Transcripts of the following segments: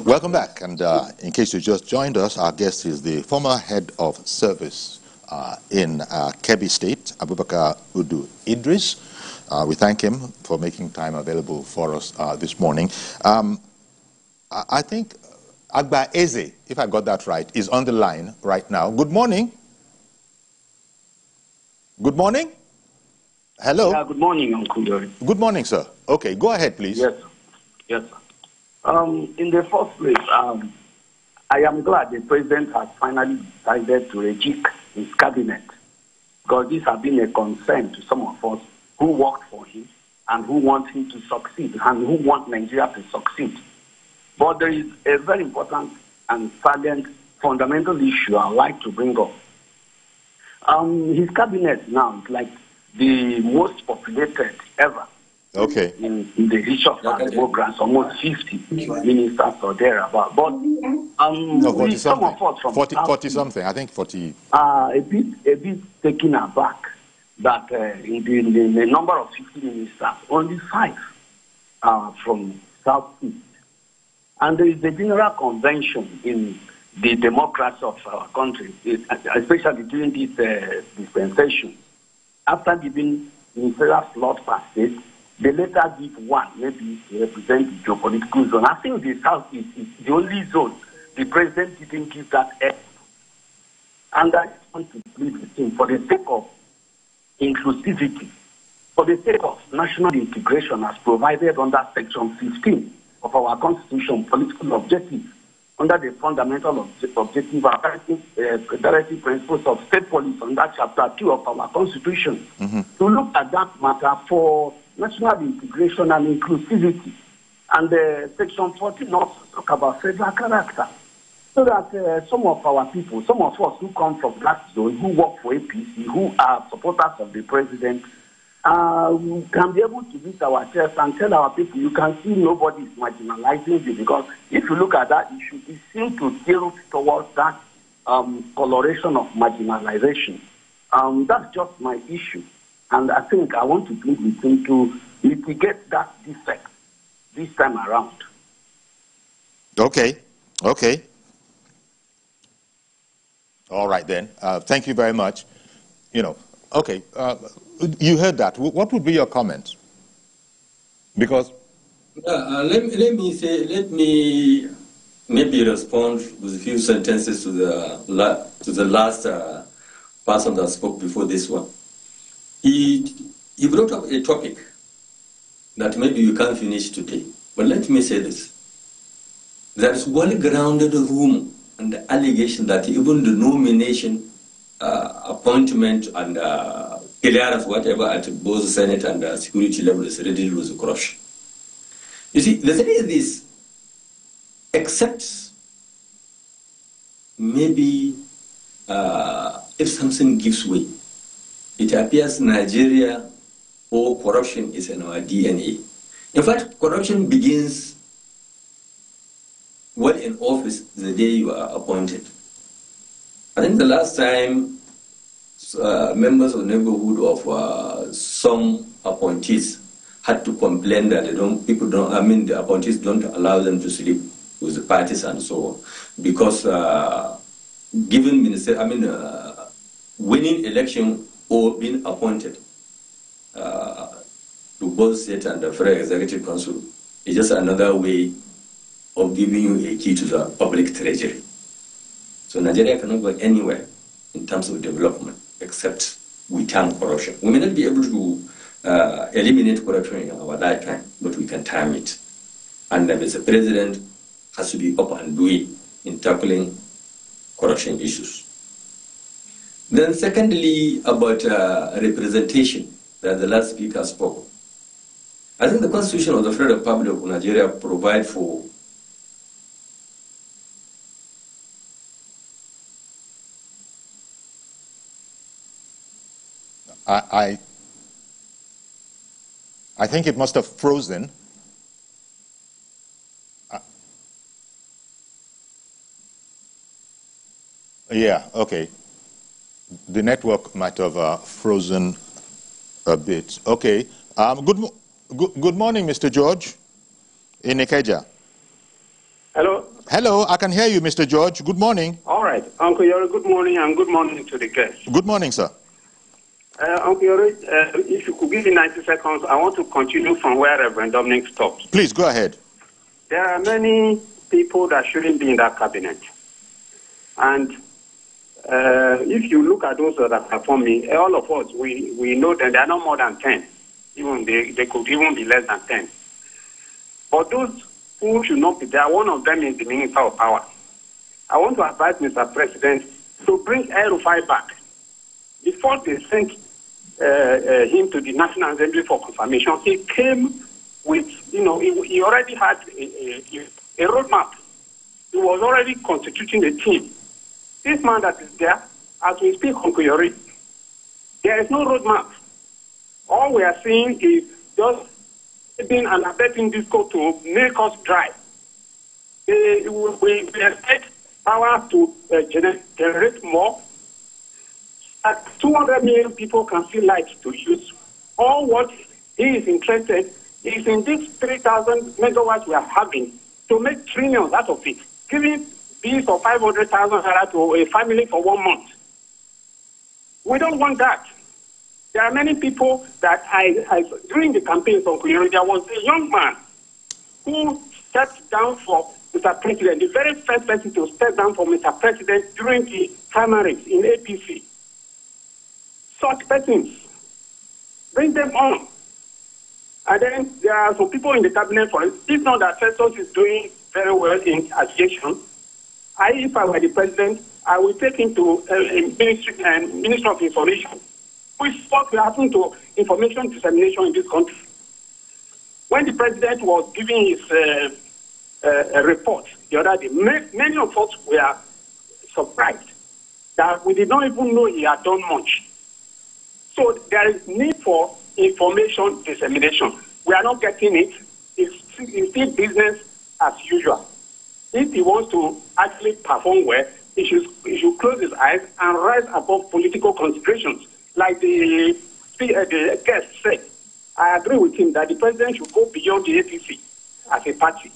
Welcome back, and in case you just joined us, our guest is the former head of service in Kebbi State, Abubakar Udu Idris. We thank him for making time available for us this morning. I think Agba Eze, if I got that right, is on the line right now. Good morning. Good morning. Hello. Yeah, good morning, Uncle Yori. Good morning, sir. Okay, go ahead, please. Yes, sir. Yes, sir. In the first place, I am glad the president has finally decided to reject his cabinet, because this has been a concern to some of us who worked for him and who want him to succeed and who want Nigeria to succeed. But there is a very important and salient fundamental issue I'd like to bring up. His cabinet now is like the most populated ever. Okay. In the history of our democracy, almost 50 ministers or thereabout. But no, 40 some of us from 40 something. I think 40. A bit taken aback that in the number of 50 ministers, only 5 are from Southeast. And there is a general convention in the democracy of our country, especially during this dispensation. After giving ministerial slot per state, they later give one, maybe to represent the geopolitical zone. I think the South is the only zone the president didn't give that F. And I want to plead with him for the sake of inclusivity, for the sake of national integration as provided under Section 15 of our Constitution, political objectives, under the fundamental objective of directive principles of state policy under Chapter 2 of our Constitution, to look at that matter for national integration and inclusivity. And Section 14 also talk about federal character, so that some of our people, some of us who come from that zone, who work for APC, who are supporters of the president, can be able to beat our chest and tell our people, you can see nobody is marginalizing you, because if you look at that issue, it seems to tilt towards that coloration of marginalization. That's just my issue. And I think I want to plead with him to mitigate that defect this time around. Okay. Okay. All right, then. Thank you very much. Okay. You heard that. What would be your comment? Because... let me maybe respond with a few sentences to the last person that spoke before this one. He brought up a topic that maybe you can't finish today. But let me say this. There is well-grounded rumor and the allegation that even the nomination, appointment, and clearance, whatever, at both Senate and security level is ready to lose crush. You see, the thing is this, except maybe if something gives way, it appears Nigeria or corruption is in our DNA. In fact, corruption begins well in office the day you are appointed. I think the last time members of the neighborhood of some appointees had to complain that the appointees don't allow them to sleep with the parties and so on, because winning election or being appointed to both state and the Federal Executive Council is just another way of giving you a key to the public treasury. So Nigeria cannot go anywhere in terms of development except we time corruption. We may not be able to eliminate corruption in our lifetime, but we can time it. And the president has to be up and doing in tackling corruption issues. Then secondly, about representation that the last speaker spoke. I think the Constitution of the Federal Republic of Nigeria provides for I think it must have frozen. Yeah, okay. The network might have frozen a bit. Okay. Good morning, Mr. George in Ikeja. Hello. Hello, I can hear you, Mr. George. Good morning. All right. Uncle Yori, good morning, and good morning to the guests. Good morning, sir. Uncle Yori, if you could give me 90 seconds, I want to continue from where Reverend Dominic stopped. Please, go ahead. There are many people that shouldn't be in that cabinet. And if you look at those that are performing, all of us, we know that they are not more than 10. Even they could even be less than 10. But those who should not be there, one of them is the Minister of Power. I want to advise Mr. President to bring El-Rufai back. Before they sent him to the National Assembly for confirmation, he came with, he already had a roadmap. He was already constituting a team. This man that is there, as we speak, Uncle Yori, there is no roadmap. All we are seeing is just being and abetting this code to make us dry. We expect power to generate more. 200 million people can see light to use. All what he is interested is in these 3,000 megawatts we are having to make trillions out of it, giving these or 500,000 to a family for 1 month. We don't want that. There are many people that during the campaign from Kuyori, there was a young man who stepped down for Mr. President, the very first person to step down for Mr. President during the primaries in APC. Such persons, bring them on. And then there are some people in the cabinet, for it. It's not that Festus is doing very well in aviation. If I were the president, I would take him to Minister of Information, which is what will happen to information dissemination in this country. When the president was giving his report the other day, many of us were surprised that we did not even know he had done much. So there is need for information dissemination. We are not getting it. It's still business as usual. If he wants to actually perform well, he should close his eyes and rise above political considerations. Like the guest said, I agree with him that the president should go beyond the APC as a party.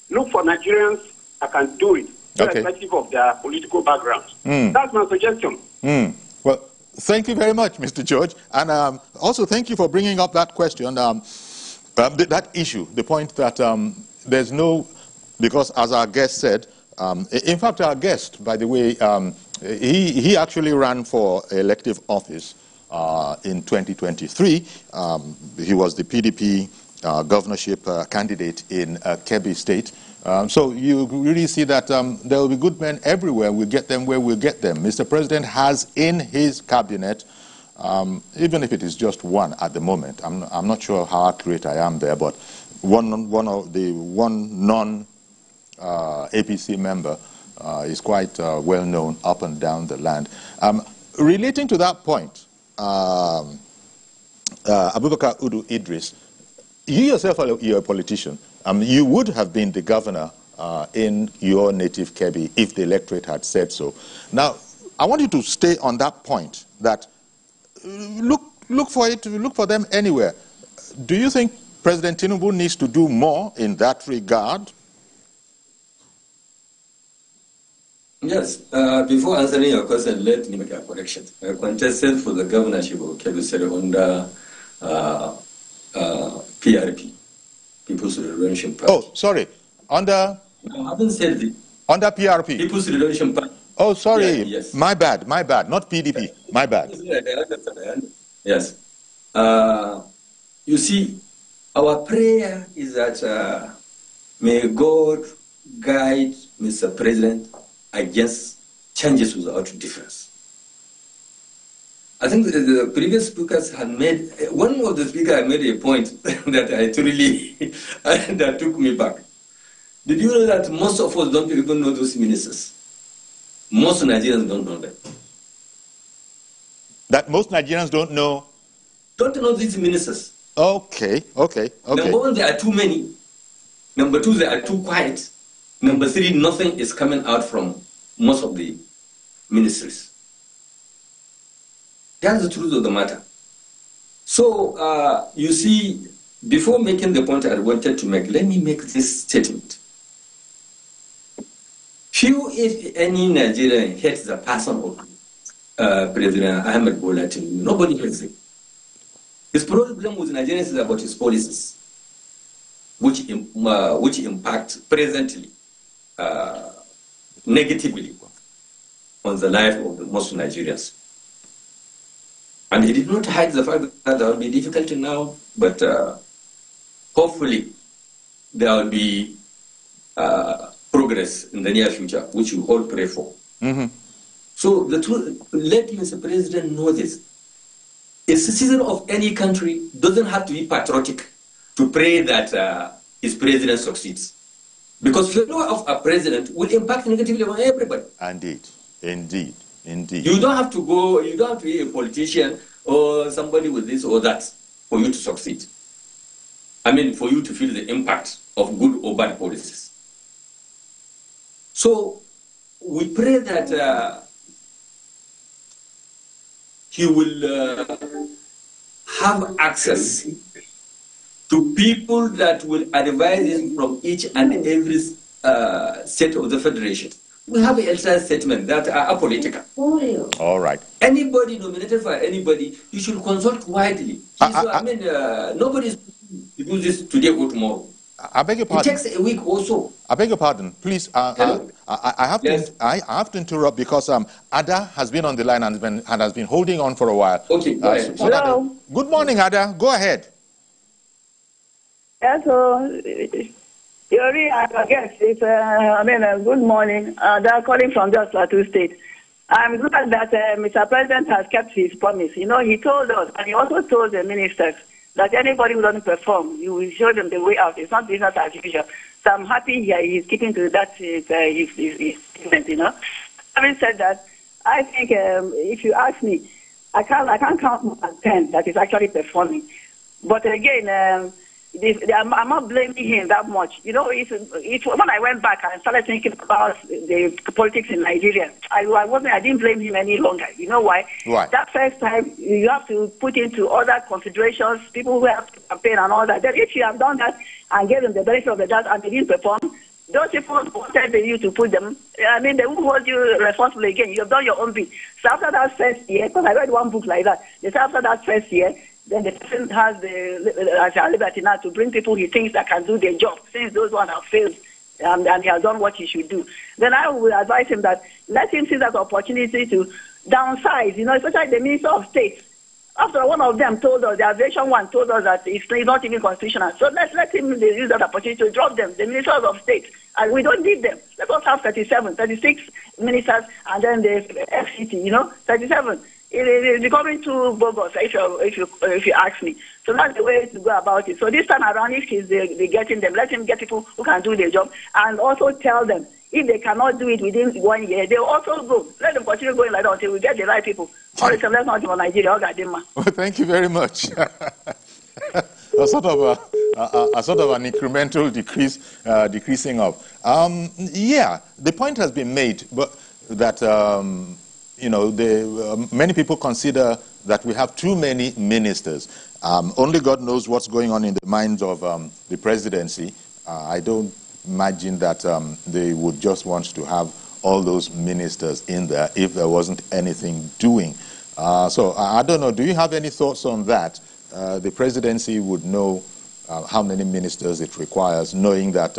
Look for Nigerians that can do it, irrespective of their political backgrounds. That's my suggestion. Well, thank you very much, Mr. George. And also thank you for bringing up that question, that issue, the point that there's no, because as our guest said, in fact, our guest, by the way, he actually ran for elective office in 2023. He was the PDP governorship candidate in Kebbi State. So you really see that there will be good men everywhere. We'll get them where we'll get them. Mr. President has in his cabinet, even if it is just one at the moment, I'm not sure how accurate I am there, but one non-APC member is quite well known up and down the land. Relating to that point, Abubakar Udu Idris, you yourself you're a politician. You would have been the governor in your native Kebbi if the electorate had said so. Now, I want you to stay on that point, that look for them anywhere. Do you think President Tinubu needs to do more in that regard? Yes. Before answering your question, let me make a correction. I contested for the governorship of Kebbi State under PRP, People's Revolution Party. Oh, sorry. Under? No, I haven't said it. Under PRP? People's Revolution Party. Oh, sorry. Yeah, yes. My bad, not PDP. My bad. Yes. You see, our prayer is that may God guide Mr. President against changes without difference. I think the previous speakers had made, one of the speakers had made a point that I truly, that took me back. Did you know that most of us don't even know those ministers? Most Nigerians don't know them. That most Nigerians don't know? Don't know these ministers. Okay. Number one, there are too many. Number two, they are too quiet. Number three, nothing is coming out from most of the ministries. That's the truth of the matter. So, you see, before making the point I wanted to make, let me make this statement. Few, if any, Nigerian hates the person of President Ahmed Bola Tinubu. Nobody hates him. His problem with Nigerians is about his policies, which impact presently negatively on the life of most Nigerians. And he did not hide the fact that there will be difficulty now, but hopefully there will be progress in the near future, which we all pray for. Mm-hmm. So the truth, let Mr. President know this. A citizen of any country doesn't have to be patriotic to pray that his president succeeds. Because failure of a president will impact negatively on everybody. Indeed. You don't have to be a politician or somebody with this or that for you to succeed. I mean, for you to feel the impact of good or bad policies. So we pray that he will have access to people that will advise him from each and every state of the federation. We have an entire statement that are apolitical. All right. Anybody nominated for anybody, you should consult widely. Nobody is to do this today or tomorrow. I beg your pardon. It takes a week or so. I beg your pardon. Please, I have to interrupt because Ada has been on the line and has been holding on for a while. Okay, go ahead. Hello. Good morning, Ada. Go ahead. Yes, Yori, I guess it's, good morning. They're calling from just Plateau State. I'm glad that Mr. President has kept his promise. You know, he told us, and he also told the ministers, that anybody who doesn't perform, you will show them the way out. It's not business as usual. So I'm happy he's keeping to that, his statement, you know. Having said that, I think if you ask me, I can't count more than 10 that is actually performing. But again, I'm not blaming him that much. You know, when I went back and started thinking about the politics in Nigeria, I didn't blame him any longer. You know why? Why? That first time, you have to put into other considerations, people who have to campaign and all that. Then if you have done that and gave them the benefit of the doubt and they didn't perform, those people wanted you to put them, they won't hold you responsible again. You have done your own bit. So after that first year, because I read one book like that, they said after that first year, then the person has the liberty now to bring people he thinks that can do their job, since those ones have failed and he has done what he should do. Then I will advise him that let him see that opportunity to downsize, you know, especially the Minister of State. After one of them told us, the aviation one told us that it's not even constitutional. So let him use that opportunity to drop them, the Ministers of State. And we don't need them. Let us have 36 ministers and then the FCT, you know, 37. It is becoming too bogus, if you ask me. So that's the way to go about it. So this time around, if they're getting them, let him get people who can do their job, and also tell them if they cannot do it within 1 year, they'll also go. Let them continue going like that until we get the right people. Or let's not do Nigeria. Well, thank you very much. a sort of an incremental decreasing of. Yeah, the point has been made, but that. Many people consider that we have too many ministers. Only God knows what's going on in the minds of the presidency. I don't imagine that they would just want to have all those ministers in there if there wasn't anything doing. So I don't know. Do you have any thoughts on that? The presidency would know how many ministers it requires, knowing that,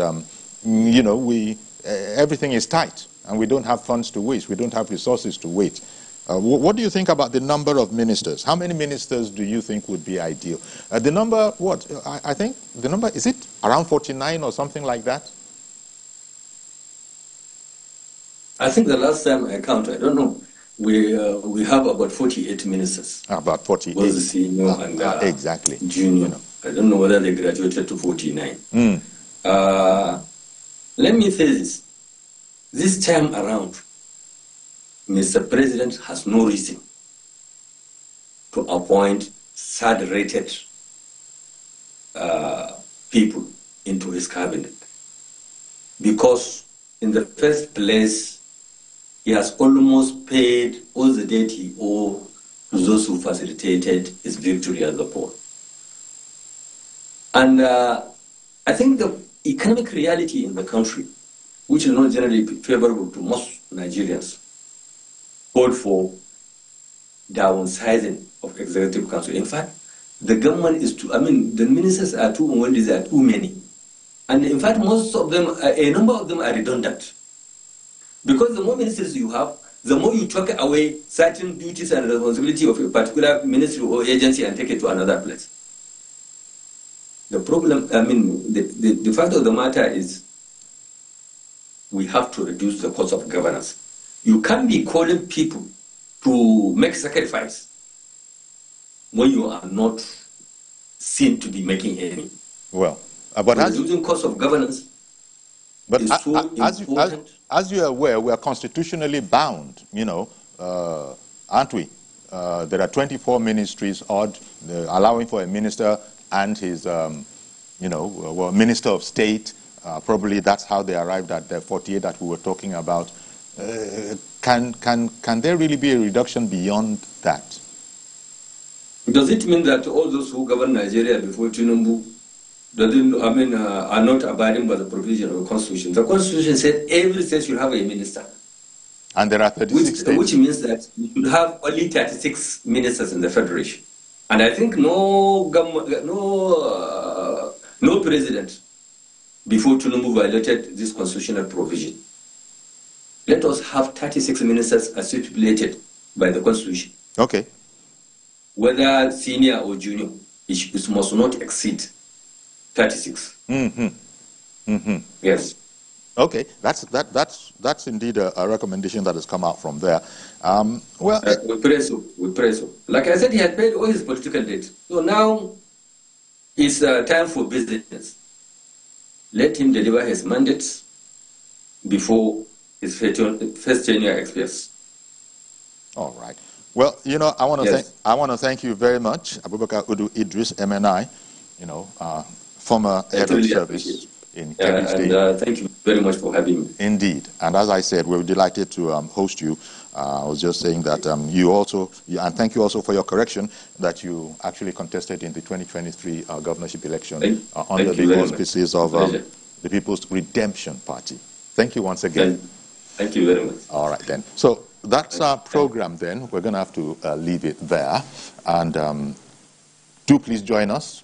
everything is tight. And we don't have funds to waste. We don't have resources to waste. What do you think about the number of ministers? How many ministers do you think would be ideal? The number, I think the number, is it around 49 or something like that? I think the last time I counted, I don't know, we have about 48 ministers. About 48. Was the senior and exactly. Junior. I don't know whether they graduated to 49. Let me say this. This time around, Mr. President has no reason to appoint third-rated people into his cabinet. Because in the first place, he has almost paid all the debt he owed to those who facilitated his victory at the poll. And I think the economic reality in the country which is not generally favorable to most Nigerians, called for downsizing of executive council. In fact, the government is too, the ministers are too many, there are too many. And in fact, most of them, a number of them are redundant. Because the more ministers you have, the more you take away certain duties and responsibility of a particular ministry or agency and take it to another place. The problem, the fact of the matter is we have to reduce the cost of governance. You can't be calling people to make sacrifice when you are not seen to be making any. Well, but reducing cost of governance is so important. As you are aware, we are constitutionally bound, aren't we? There are 24 ministries odd, allowing for a minister and his, minister of state. Probably that's how they arrived at the 48 that we were talking about. Can there really be a reduction beyond that? Does it mean that all those who govern Nigeria before Tinubu are not abiding by the provision of the Constitution? The Constitution said every state should have a minister. And there are 36 states. Which means that you should have only 36 ministers in the Federation. And I think no president before Tinubu violated this constitutional provision. Let us have 36 ministers as stipulated by the Constitution. Okay. Whether senior or junior, it must not exceed 36. Yes. Okay, that's indeed a recommendation that has come out from there. We pray so. Like I said, he had paid all his political debt. So now it's time for business. Let him deliver his mandates before his first tenure expires. All right. Well, I want to thank you very much, Abubakar Udu Idris, MNI, former head of service in Kebbi State. And thank you very much for having me. Indeed. And as I said, we're delighted to host you. I was just saying that and thank you also for your correction, that you actually contested in the 2023 governorship election under the auspices of the People's Redemption Party. Thank you once again. Thank you very much. All right, then. So that's our program then. We're going to have to leave it there. And do please join us.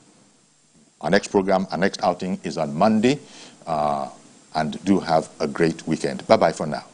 Our next program, our next outing is on Monday. And do have a great weekend. Bye-bye for now.